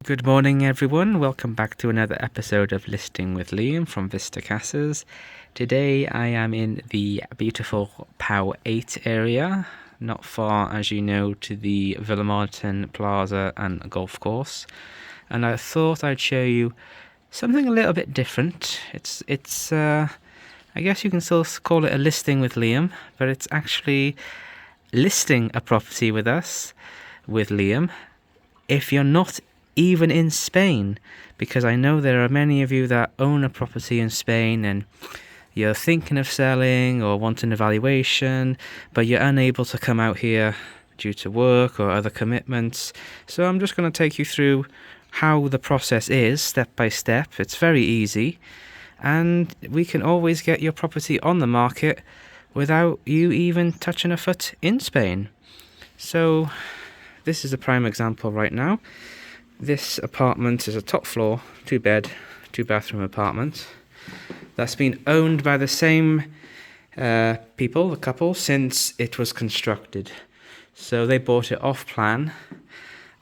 Good morning, everyone. Welcome back to another episode of Listing with Liam from Vistacasas. Today I am in the beautiful POW 8 area, not far, as you know, to the Villa Martin Plaza and golf course. And I thought I'd show you something a little bit different. It's I guess you can still call it a listing with Liam, but it's actually listing a property with us, with Liam, if you're not even in Spain, because I know there are many of you that own a property in Spain and you're thinking of selling or wanting a valuation, but you're unable to come out here due to work or other commitments. So I'm just going to take you through how the process is step by step. It's very easy, and we can always get your property on the market without you even touching a foot in Spain. So this is a prime example right now. This apartment is a top floor, 2-bed, 2-bathroom apartment that's been owned by the same people, the couple, since it was constructed. So they bought it off plan,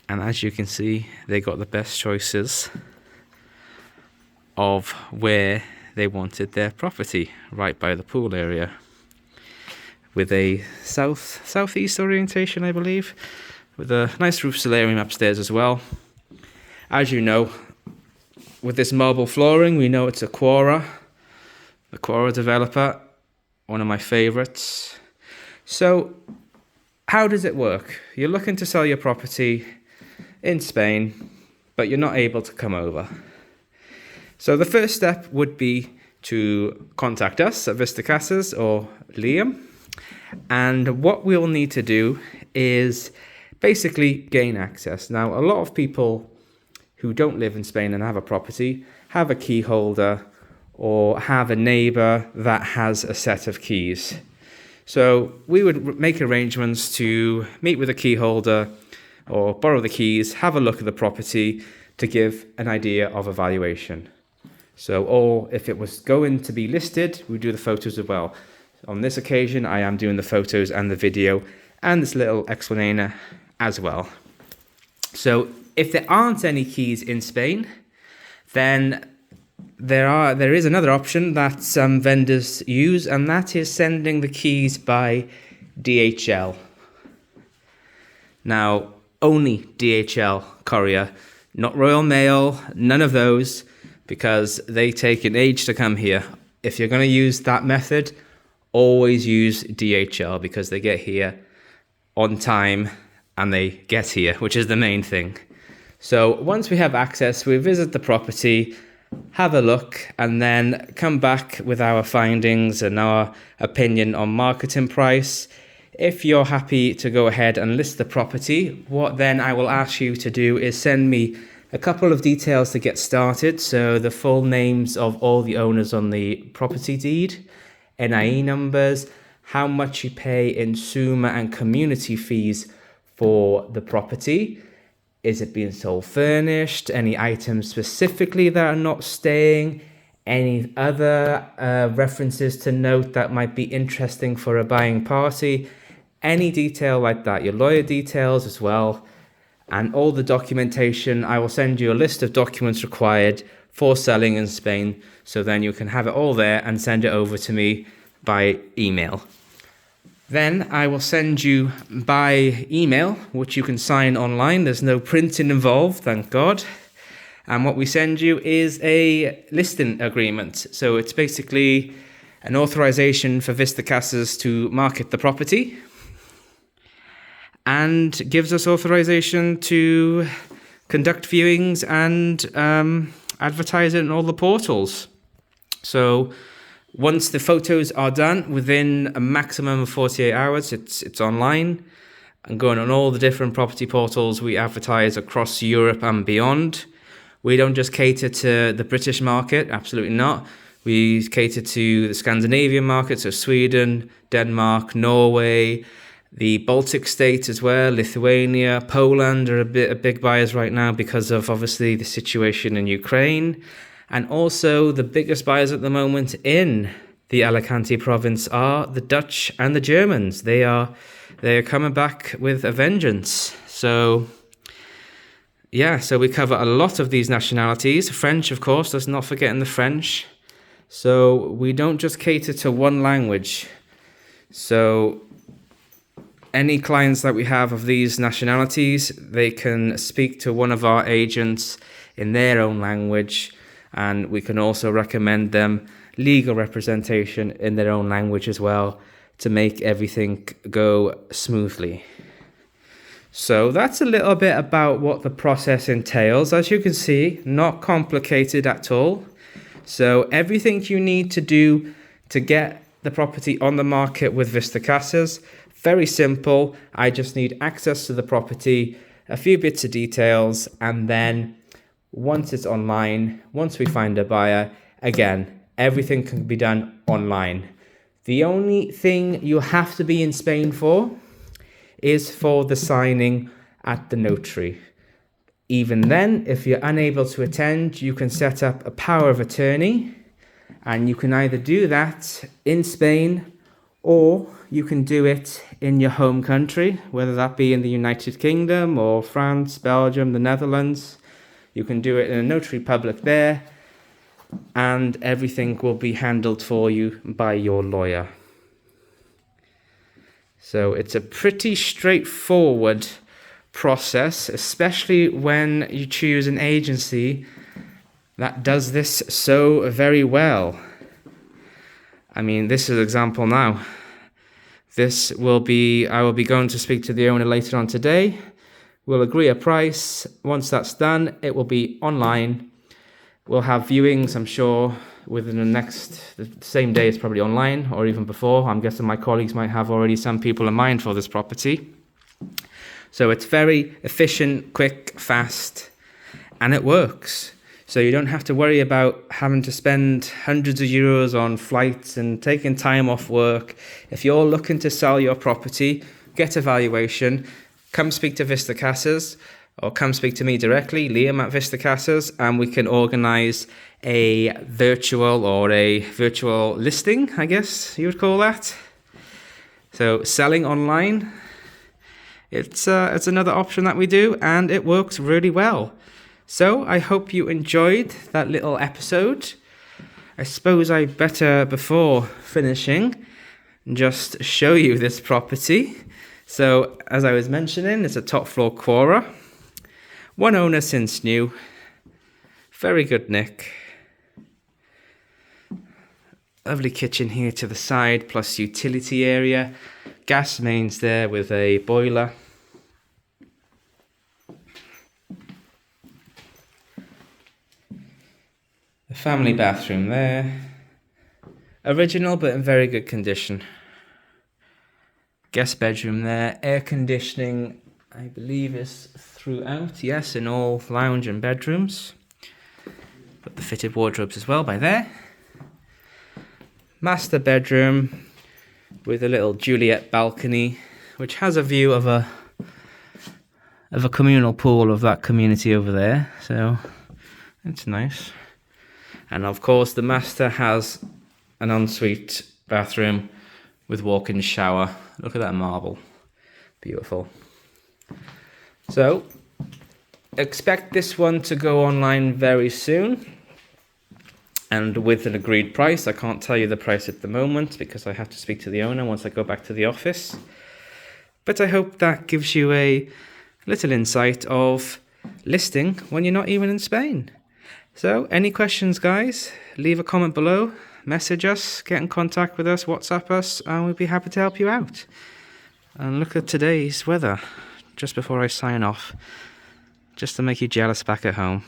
and as you can see, they got the best choices of where they wanted their property, right by the pool area, with a southeast orientation, I believe, with a nice roof solarium upstairs as well. As you know, with this marble flooring, we know it's a Quora, the Quora developer, one of my favorites. So, how does it work? You're looking to sell your property in Spain, but you're not able to come over. So the first step would be to contact us at Vistacasas or Liam, and what we'll need to do is basically gain access. Now, a lot of people who don't live in Spain and have a property have a key holder or have a neighbour that has a set of keys. So we would make arrangements to meet with a key holder or borrow the keys, have a look at the property to give an idea of a valuation. So, or if it was going to be listed, we do the photos as well. On this occasion, I am doing the photos and the video and this little explainer as well. So if there aren't any keys in Spain, then there is another option that some vendors use, and that is sending the keys by DHL. Now, only DHL courier, not Royal Mail, none of those, because they take an age to come here. If you're going to use that method, always use DHL, because they get here on time and they get here, which is the main thing. So once we have access, we visit the property, have a look, and then come back with our findings and our opinion on marketing price. If you're happy to go ahead and list the property, what then I will ask you to do is send me a couple of details to get started. So the full names of all the owners on the property deed, NIE numbers, how much you pay in SUMA and community fees for the property. Is it being sold furnished? Any items specifically that are not staying? Any other references to note that might be interesting for a buying party? Any detail like that. Your lawyer details as well. And all the documentation. I will send you a list of documents required for selling in Spain. So then you can have it all there and send it over to me by email. Then I will send you by email, which you can sign online. There's no printing involved, thank God. And what we send you is a listing agreement. So it's basically an authorization for Vistacasas to market the property and gives us authorization to conduct viewings and advertise it in all the portals. So once the photos are done, within a maximum of 48 hours, it's online and going on all the different property portals. We advertise across Europe and beyond. We don't just cater to the British market, absolutely not. We cater to the Scandinavian market, so Sweden, Denmark, Norway, the Baltic states as well, Lithuania, Poland are a big buyers right now because of obviously the situation in Ukraine. And also the biggest buyers at the moment in the Alicante province are the Dutch and the Germans. They are coming back with a vengeance. So yeah, so we cover a lot of these nationalities. French, of course, let's not forget the French. So we don't just cater to one language. So any clients that we have of these nationalities, they can speak to one of our agents in their own language, and we can also recommend them legal representation in their own language as well to make everything go smoothly. So that's a little bit about what the process entails. As you can see, not complicated at all. So everything you need to do to get the property on the market with Vistacasas, very simple. I just need access to the property, a few bits of details, and then once it's online, once we find a buyer, again, everything can be done online. The only thing you have to be in Spain for is for the signing at the notary. Even then, if you're unable to attend, you can set up a power of attorney, and you can either do that in Spain or you can do it in your home country, whether that be in the United Kingdom or France, Belgium, the Netherlands. You can do it in a notary public there, and everything will be handled for you by your lawyer. So it's a pretty straightforward process, especially when you choose an agency that does this so very well. I mean, this is an example now. I will be going to speak to the owner later on today. We'll agree a price. Once that's done, it will be online. We'll have viewings, I'm sure, within the same day. It's probably online, or even before. I'm guessing my colleagues might have already some people in mind for this property. So it's very efficient, quick, fast, and it works. So you don't have to worry about having to spend hundreds of euros on flights and taking time off work. If you're looking to sell your property, get a valuation, come speak to Vistacasas, or come speak to me directly, Liam at Vistacasas, and we can organise a virtual listing, I guess you would call that. So selling online, it's another option that we do, and it works really well. So I hope you enjoyed that little episode. I suppose I better, before finishing, just show you this property. So as I was mentioning, it's a top floor Quora. One owner since new. Very good nick. Lovely kitchen here to the side, plus utility area. Gas mains there with a boiler. The family bathroom there. Original but in very good condition. Guest bedroom there. Air conditioning, I believe, is throughout. Yes, in all lounge and bedrooms. Got the fitted wardrobes as well by there. Master bedroom with a little Juliet balcony, which has a view of a communal pool of that community over there. So it's nice. And of course, the master has an ensuite bathroom with walk-in shower. Look at that marble. Beautiful. So, expect this one to go online very soon. And with an agreed price. I can't tell you the price at the moment because I have to speak to the owner once I go back to the office. But I hope that gives you a little insight of listing when you're not even in Spain. So, any questions, guys? Leave a comment below, message us, get in contact with us, WhatsApp us, and we'll be happy to help you out. And look at today's weather, just before I sign off, just to make you jealous back at home.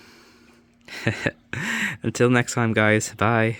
Until next time, guys, bye.